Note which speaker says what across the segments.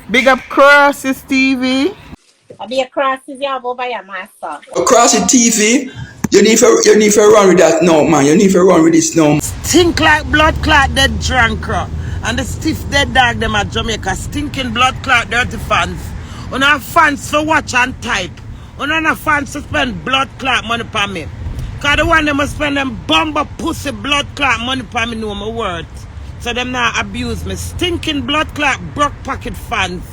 Speaker 1: Big up Crosses TV.
Speaker 2: I'll be a crosses you have over your master.
Speaker 3: Across the TV, you need to run with that now, man. You need to run with this now.
Speaker 1: Stink like blood clot dead drunk. And the stiff dead dog them at Jamaica. Stinking blood clot dirty fans. On our fans for watch and type. On our fans to spend blood clot money for me. Cause the one them must spend them bumper pussy blood clot money for me know my words. So them not abuse me. Stinking blood clot broke pocket fans.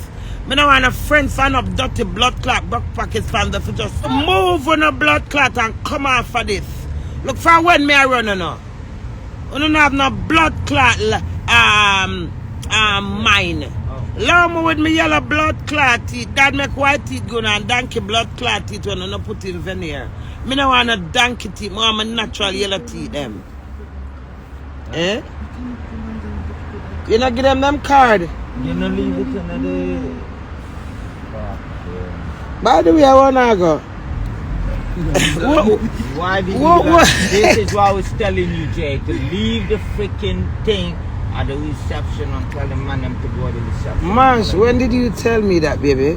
Speaker 1: Me no want a friend fan of dirty blood clot broke pocket fans that just move on a blood clot and come off for this. Look for when me I run now. We don't have no blood clot mine. Allow me with me yellow blood clot teeth. That make white teeth good and donkey blood clot teeth when I no put in veneer. Me no want a donkey teeth, more my natural yellow teeth them. Eh? You not give them card?
Speaker 4: You not leave it another.
Speaker 1: By the way, I wanna go.
Speaker 4: Why did you This is what I was telling you, Jay, to leave the freaking thing at the reception and tell the man them to go to the reception.
Speaker 1: Mash, when did you tell me that, baby?
Speaker 4: Yeah,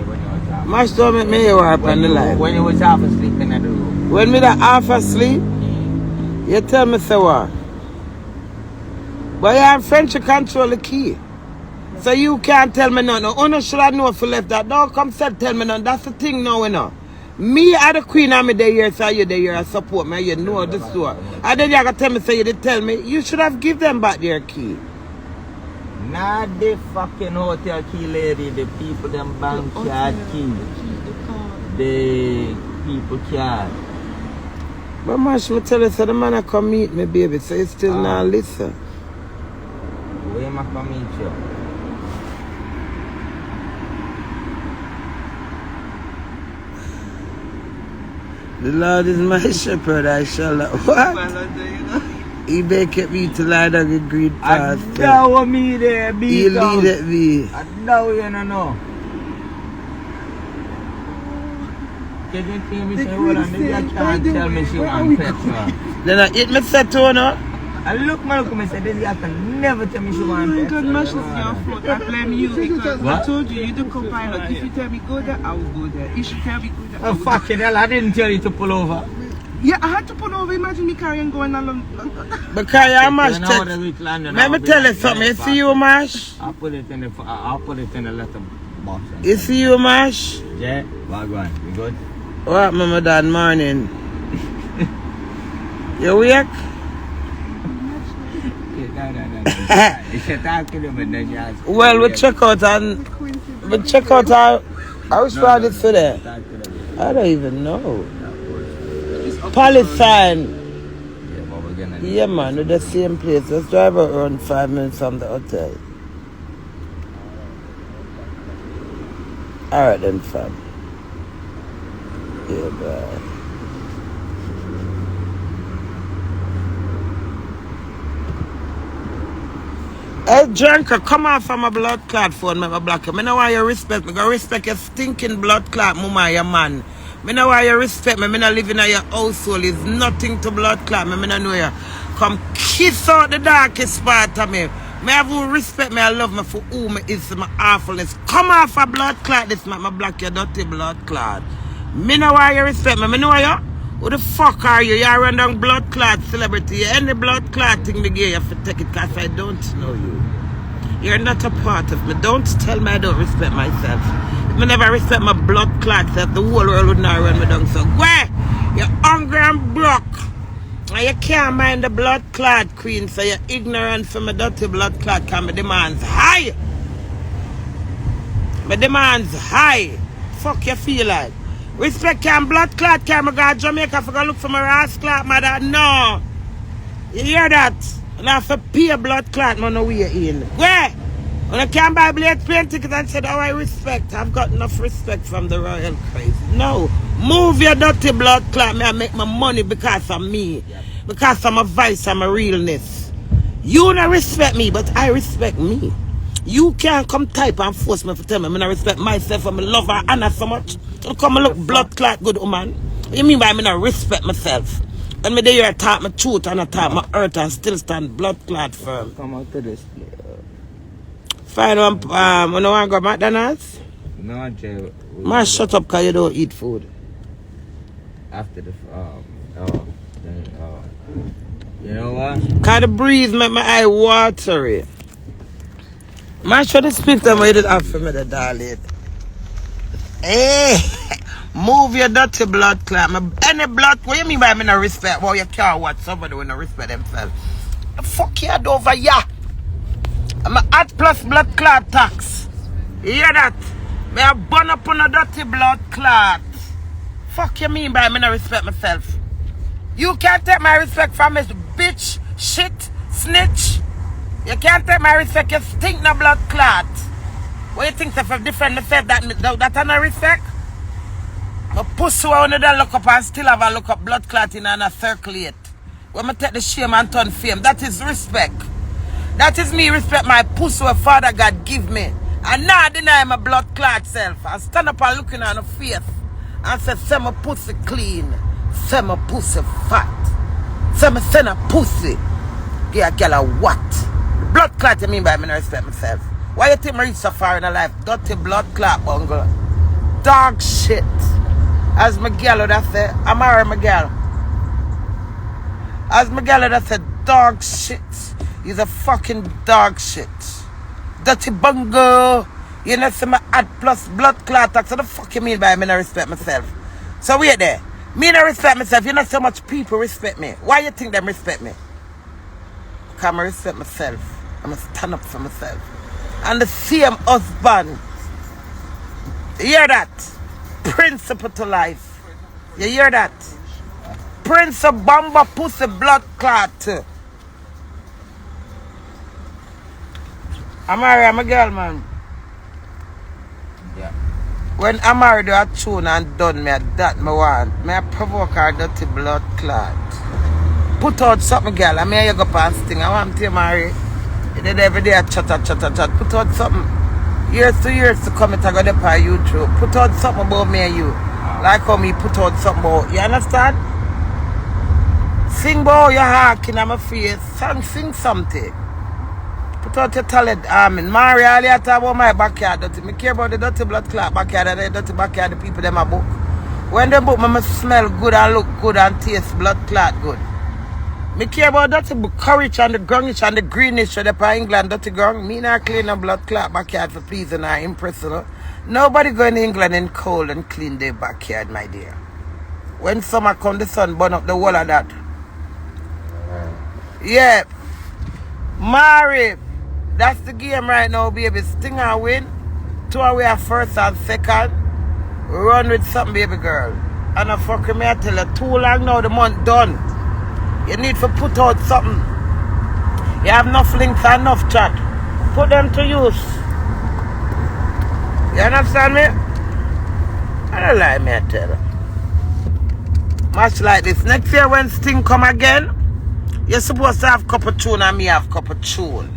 Speaker 4: when you was half
Speaker 1: Mash don't make me hear what happened in the life.
Speaker 4: When you was half asleep in the room.
Speaker 1: When me that half asleep, you tell me say what? But your friend should control the key. So you can't tell me nothing. No, should I know if you left that. Don't come say tell me nothing. That's the thing now, you know. Me are the queen of me the year, so you the year I support me, you know the store. And then you gotta tell me, so you did tell me, you should have give them back their key.
Speaker 4: Not the fucking hotel key lady, the people them bank card key. The people card.
Speaker 1: But Mash, me tell you, so the man I come meet me, baby, so you still not listen.
Speaker 4: Where am I come meet you?
Speaker 1: The Lord is my shepherd, I shall not. What? He make me to lie down in green pasture.
Speaker 4: I know me there, beat
Speaker 1: He leaded me.
Speaker 4: I know you know. Can you tell me say what maybe I can't tell me she want petrol.
Speaker 1: Then I hit me set to her.
Speaker 4: I look Malcolm and said then you can never tell me she want petrol.
Speaker 5: God, Mash is your fault. I blame you because I told you, you're the co-pilot. If you tell me go there, I will go there. If you tell me go there, I
Speaker 4: Oh
Speaker 5: will
Speaker 4: fucking hell, I didn't tell you to pull over.
Speaker 5: Yeah, I had to pull over. Imagine me carrying going along.
Speaker 1: Because you're Mash. Let me tell you something. You see you, Mash?
Speaker 4: I'll put it in the letter box.
Speaker 1: You see you, Mash?
Speaker 4: Yeah, wagwan. You good?
Speaker 1: What, Mama Dad, morning? You awake?
Speaker 4: No. You should talk to them and then you ask.
Speaker 1: Well, we check out our house party today. I don't even know. Palestine.
Speaker 4: Yeah, but we're gonna do
Speaker 1: Yeah, man, we're the same place. Let's drive around 5 minutes from the hotel. Alright then, fam. Yeah, bye. Hey, drunker, come off from my blood clot phone, my black. Me know why you respect me. Go respect your stinking blood clot, mama, your man. Me know why you respect me. Me not living in your household. It's nothing to blood clot me. Me not know you. Come kiss out the darkest part of me. Me have who respect me. I love me for who me is, my awfulness. Come off a blood clot. This make my black, your dirty blood clot. Me know why you respect me. Me know why you. Who the fuck are you? You're a random blood clot celebrity. Any blood clot thing me give you have to take it because I don't know you. You're not a part of me. Don't tell me I don't respect myself. If I never respect my blood clot self, the whole world would not run me down. So where? You're hungry and broke. And you can't mind the blood clot queen, so you're ignorant for my dirty blood clot because my demands high. My demands high. Fuck you feel like. Respect can blood clot can I go to Jamaica for go look for my ass clot mother? No. You hear that? And I have to pay a blood clot man way in. Where? When I can't buy plane ticket and said, oh I respect. I've got enough respect from the royal craze. No. Move your dirty blood clot. Me I make my money because of me. Because of my voice and my realness. You don't respect me, but I respect me. You can't come type and force me to tell me I don't respect myself and I love her Anna so much. You come and look blood clot good woman. What you mean by I don't respect myself? And me there you talk my truth and I talk my earth and still stand blood clot firm.
Speaker 4: Come out to this.
Speaker 1: Find one, you don't want to go to McDonald's?
Speaker 4: No, Jay.
Speaker 1: Man, shut up because you don't eat food.
Speaker 4: After the, you know what?
Speaker 1: Because the breeze make my eye watery. Man, should speak to me, you did have for me, the darling. Hey, move your dirty blood clot. Any blood, what you mean by me no respect? Well, you can't watch somebody with no respect themselves. The fuck you had over here? I'm a hot plus blood clot tax. You hear that? Me a burn up on a dirty blood clot. Fuck you mean by me no respect myself? You can't take my respect from me, bitch, shit, snitch. You can't take my respect, you stink no blood clot. What you think of different myself that I no respect? My pussy when you don't look up and still have a look up blood clotting and a circulate. When I take the shame and turn fame, that is respect. That is me respect my pussy what Father God give me. And now I deny my blood clot self. I stand up and looking on the face and say my pussy clean. Say my pussy fat. Say my son a pussy. Give a girl a what? Blood clot you mean by me no respect myself? Why you think me reach so far in life? Dirty blood clot bungle. Dog shit. As my girl would have said, I marry my girl. As my girl would have said, dog shit. He's a fucking dog shit. Dirty bungle. You know see my ad plus blood clot. So the fuck you mean by me no respect myself? So wait there. Me no respect myself. You know so much people respect me. Why you think them respect me? Because I respect myself. I'm going to stand up for myself. And the same husband. You hear that? Principle to life. You hear that? Principle bomba pussy blood clot. I'm married, I'm a girl, man.
Speaker 4: Yeah.
Speaker 1: When I'm married, I tune and done me that me want. May I provoke her dirty blood clot. Put out something, girl. I mean, you go past thing. I want to marry. You did every day chat. Put out something. Years to come, I go there by YouTube. Put out something about me and you. Like how me put out something about. You understand? Sing about your heart in my face. Sing something. Put out your talent, Armin. Marry all you talk about my backyard. I care about the dirty blood clot backyard and the dirty backyard, the people them a book. When they book, I smell good and look good and taste blood clot good. Me care about dirty courage and the grungish and the greenish of the England dirty grung. Me not clean a blood clot backyard for pleasing or impressing her. Nobody go in England in cold and clean their backyard, my dear. When summer come, the sun burn up the wall of that. Yeah. Mary. That's the game right now, baby. Sting and win. 2 away at first and second. Run with something, baby girl. And I fuck me, I tell you, too long now, the month done. You need to put out something. You have enough links and enough chat. Put them to use. You understand me? I don't lie, me, I tell you. Much like this. Next year when Sting come again, you're supposed to have couple tune and me have couple tune.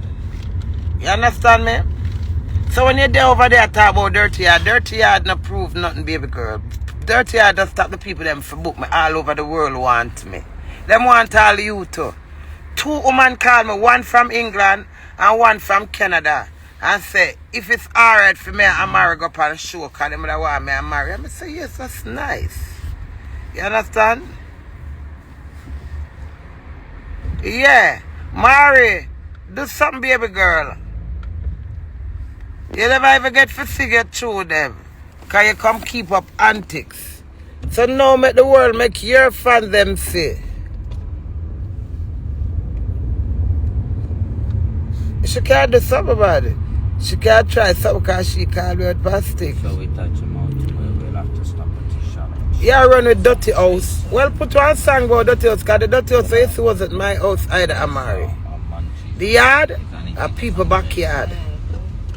Speaker 1: You understand me? So when you're there over there talk about dirty yard not prove nothing, baby girl. Dirty yard just stop the people them for book me all over the world want me. Them want all you too. 2 women call me, one from England and one from Canada. And say, if it's alright for me, I'm married up on a show because them want me, I'm married. I say, yes, that's nice. You understand? Yeah. Mary, do something, baby girl. You never ever get to figure through them. Because you come keep up antics. So now make the world make your fans them see. She can't do something about it. She can't try something because she can't do it plastic.
Speaker 4: So we touch him out, we'll have to stop at the challenge.
Speaker 1: Yeah, run with Dirty House. Well, put one song about Dirty House because the Dirty House it wasn't my house either, Amari. The yard, are people backyard.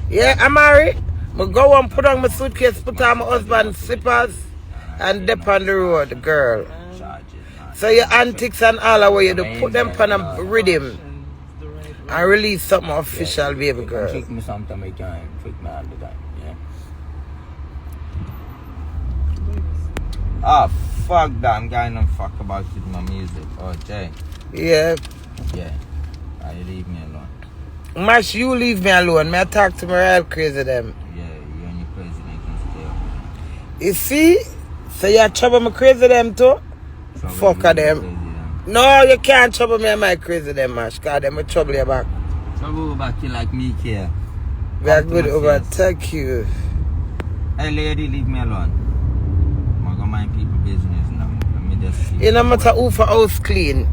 Speaker 1: Yeah, Amari, I go and put on my suitcase, put on my husband's slippers, and dip on the road, girl. So your antics and all that way you do, put them on a rhythm and release something official, baby girl.
Speaker 4: Trick me sometime, I can trick me all the time, yeah. Ah, fuck that, I'm going to fuck about with my music, oh, Jay.
Speaker 1: Yeah.
Speaker 4: Yeah, you leave me alone.
Speaker 1: Mash, you leave me alone. May I talk to my real crazy them.
Speaker 4: Yeah, you and your president can stay over
Speaker 1: You see? So you trouble me crazy them too?
Speaker 4: there.
Speaker 1: Fuck of them. No, you can't trouble me and my crazy them, Mash. Cause them will trouble you back.
Speaker 4: Trouble back you like me care.
Speaker 1: We are good over. Thank you.
Speaker 4: Hey lady, leave me alone. I'm gonna mind people business now. Let me just see.
Speaker 1: It no matter who for house clean.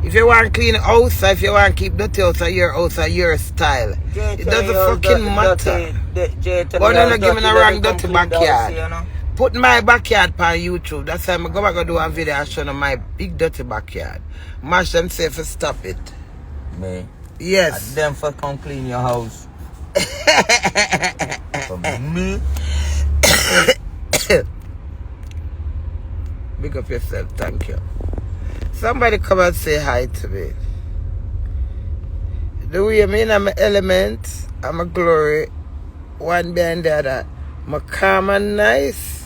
Speaker 1: If you want clean house or if you want keep dirty house or your style. It doesn't fucking matter. But don't give me the wrong dirty backyard. Put my backyard on YouTube. That's why I'm go back and do a video and show them my big dirty backyard. Mash them say for stop it.
Speaker 4: Me.
Speaker 1: Yes.
Speaker 4: Them for come clean your house. For me.
Speaker 1: Big up yourself, thank you. Somebody come and say hi to me. The way I mean, I'm an element, I'm a glory, one behind the other. I'm calm and nice.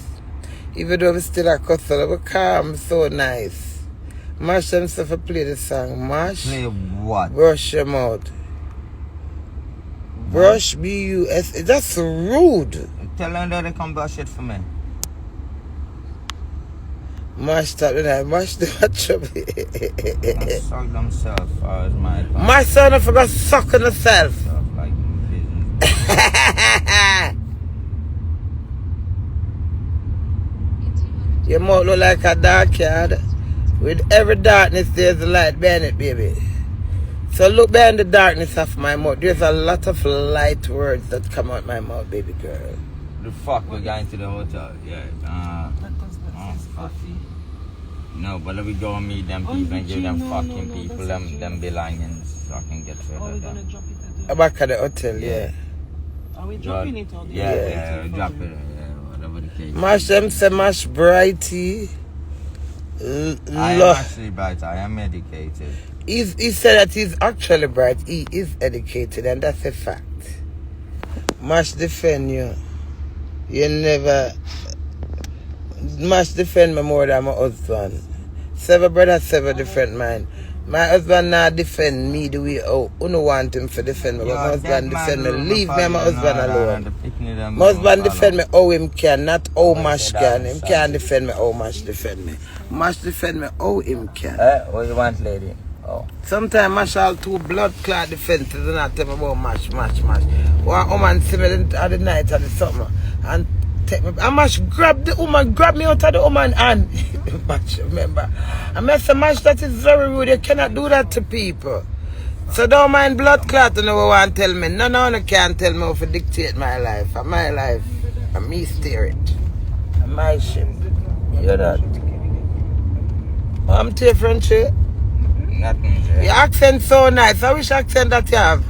Speaker 1: Even though I'm still a customer, I'm calm, so nice. Mash themself and play the song. Mash.
Speaker 4: Play what?
Speaker 1: Brush your mouth. Brush, B-U-S. That's rude.
Speaker 4: Tell them that they come brush it for me.
Speaker 1: Mash that when I mash the trouble.
Speaker 4: Suck themselves as my
Speaker 1: My son, I forgot sucking herself.
Speaker 4: stuff like business.
Speaker 1: Your mouth look like a dark yard. With every darkness, there's a light behind it, baby. So look behind the darkness of my mouth. There's a lot of light words that come out my mouth, baby girl.
Speaker 4: The fuck we're going to the hotel? Yeah. Coffee. No, but we go and meet them people and give them fucking people them belongings so I can get rid of them.
Speaker 1: Back at the hotel, yeah.
Speaker 5: Are we dropping it on the
Speaker 4: Yeah, drop it. Whatever the case.
Speaker 1: Mash them say mash brighty.
Speaker 4: I am actually bright. I am educated.
Speaker 1: He said that he's actually bright. He is educated, and that's a fact. Mash defend you. You never. Mash defend me more than my husband. Several brothers, several different mine. My husband not defend me the way you want him to defend me. But my husband defend me. Leave me and my husband alone. My husband defend me how him can, not how Mash can. Him can't defend me how Mash defend me. Mash defend me how him can.
Speaker 4: What you want, lady? Oh.
Speaker 1: Sometimes Mash all two blood clot defenses and not tell me about Mash. One woman see me at the night at the summer and take me. I Mash grab me out of the woman and Mash, remember. I say Mash, that is very rude. You cannot do that to people. So don't mind blood clot and no one tell me. No can't tell me how to dictate my life. And my life, and me steer it. And my shit. You hear that? I'm different shit.
Speaker 4: Nothing.
Speaker 1: Your accent so nice. I wish accent that you have.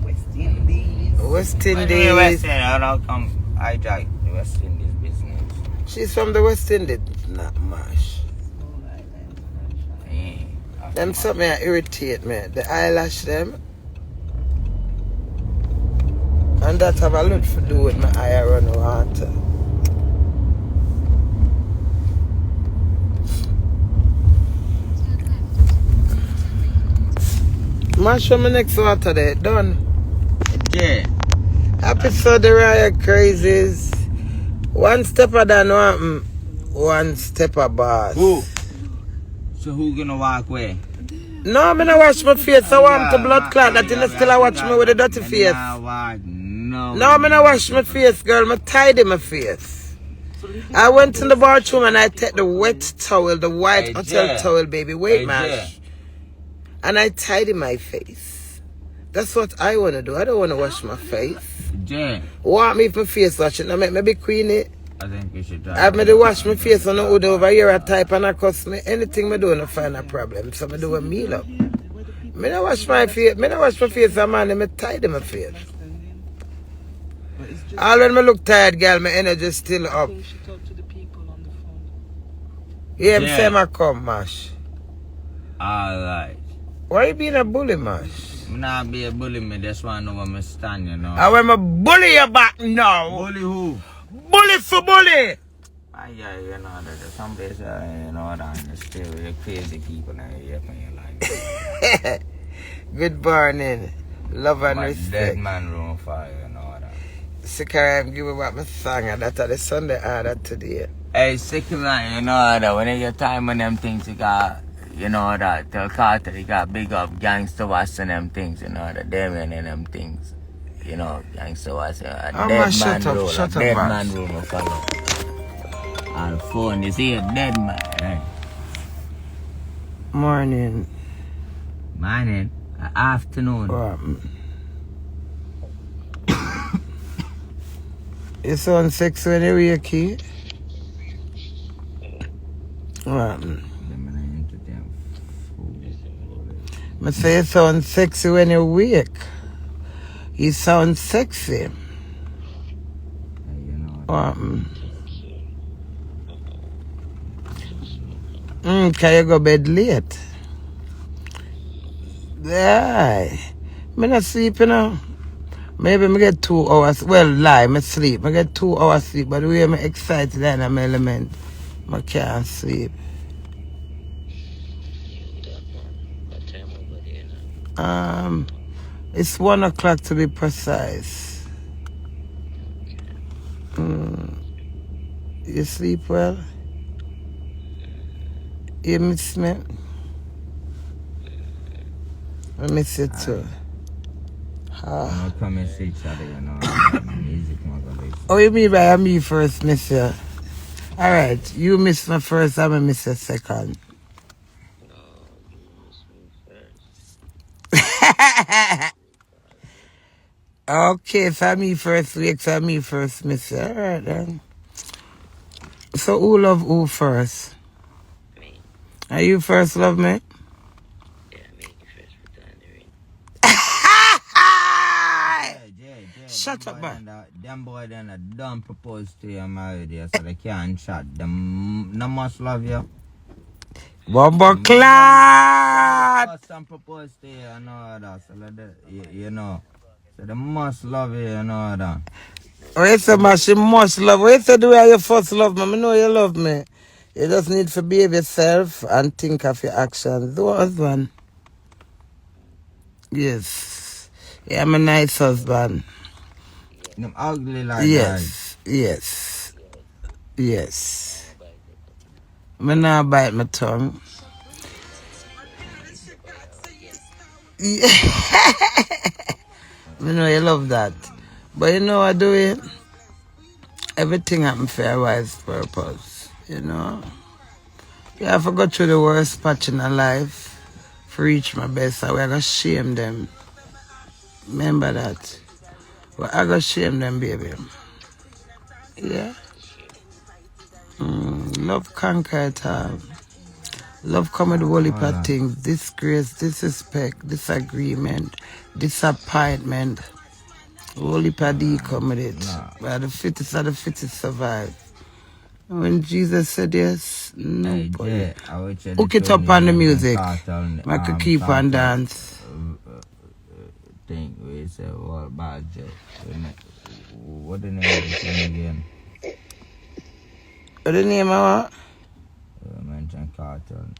Speaker 5: West Indies.
Speaker 1: West
Speaker 4: West
Speaker 1: Indies.
Speaker 4: I don't come hijack the West Indies business.
Speaker 1: She's from the West Indies. Not Mash. Them something that irritate me. The eyelash them. And that have a lot to do with my eye run water. Mash from my next water there. Done.
Speaker 4: Yeah.
Speaker 1: Episode the Riot Crazies. One stepper than one stepper boss.
Speaker 4: Who? So who gonna walk away?
Speaker 1: No, I'm gonna wash my face. I want to blood clot. That you still watch me with a dirty face.
Speaker 4: No,
Speaker 1: I'm gonna wash my face, girl. I tidy my face. I went in the bathroom and I take the wet towel, the white hotel towel, baby. Wait, Mash. And I tidy my face. That's what I want to do. I don't want to wash my face. Want me if my face washing? I make me be Queenie.
Speaker 4: I think you should try.
Speaker 1: I made to wash my face on the hood over here a type and I cost me anything I do and find a problem. So I do a meal up. I don't wash my face. I don't wash my face, man. I tidy my face. All when I look tired, girl, my energy is still up. Yeah, I'm saying I come, Mash.
Speaker 4: Alright.
Speaker 1: Why you being a bully, Mash?
Speaker 4: I'm not be a bully, me. That's why I know where I stand, you know.
Speaker 1: I want to bully you back now.
Speaker 4: Bully who?
Speaker 1: Bully for bully.
Speaker 4: Yeah, you know, there's some place, you know, there's still crazy people out here in your life.
Speaker 1: Good morning. Love and
Speaker 4: My
Speaker 1: respect.
Speaker 4: dead man room fire and all that.
Speaker 1: Sick give me back my song and that's the Sunday order today.
Speaker 4: Hey, sick man, you know that when you get time on them things, you got, you know that, tell Carter, you got big up gangster watch and them things, you know that, Damien and them things. You know, gangster watch, a dead man rule, a dead man rule will follow. On phone, you see a dead man, right?
Speaker 1: Morning.
Speaker 4: Morning, afternoon.
Speaker 1: You sound sexy when you wake, kid? What? I say you sound sexy when you wake. You sound sexy. What? Can you go bed late? Yeah. Me not sleep, you know. Maybe I get 2 hours. Well, lie, I sleep. I get 2 hours sleep, but the way I'm excited and I'm element, I can't sleep. It's 1 o'clock to be precise. You sleep well? You miss me? I miss you too.
Speaker 4: Come and see each other, you know. Music,
Speaker 1: Oh, you mean by me first, miss you? Alright, you miss me first, I'm going to miss you second. Okay, so me first week, so me first miss you. Alright then. So who love who first?
Speaker 6: Me.
Speaker 1: Are you first love me?
Speaker 6: Yeah, me first return.
Speaker 1: Shut up, man.
Speaker 4: Them boy then don't propose to you married you, so they can't chat. Them no must love you.
Speaker 1: Bumbo clot!
Speaker 4: Some propose to you and all that, so you know. So they must love you and all that.
Speaker 1: Oh, you say, man, she must love. What you say, the way you first love me? I know you love me. You just need to behave yourself and think of your actions. Do husband. Yes. Yeah, I'm a nice husband.
Speaker 4: Them ugly like
Speaker 1: Yes. Yes. Yes. I not bite my tongue. Yeah. I know you love that. But you know what I do it? Everything happens for a wise purpose, you know. You have to go through the worst patch in our life to reach my best, so we're going to shame them. Remember that. We're going to shame them, baby. Yeah? Love conquer it all. Love come with a whole heap of things. Disgrace, disrespect, disagreement, disappointment. Whole heap of D come with it. But the fittest of the fittest survive. When Jesus said yes, no boy. Hook it up on the music. I could keep on dance.
Speaker 4: Thing we say what bad what the name of the thing again?
Speaker 1: What the name of what?
Speaker 4: Mention cartoon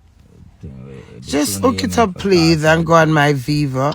Speaker 4: thing.
Speaker 1: Just hook it up please and go on my Viva.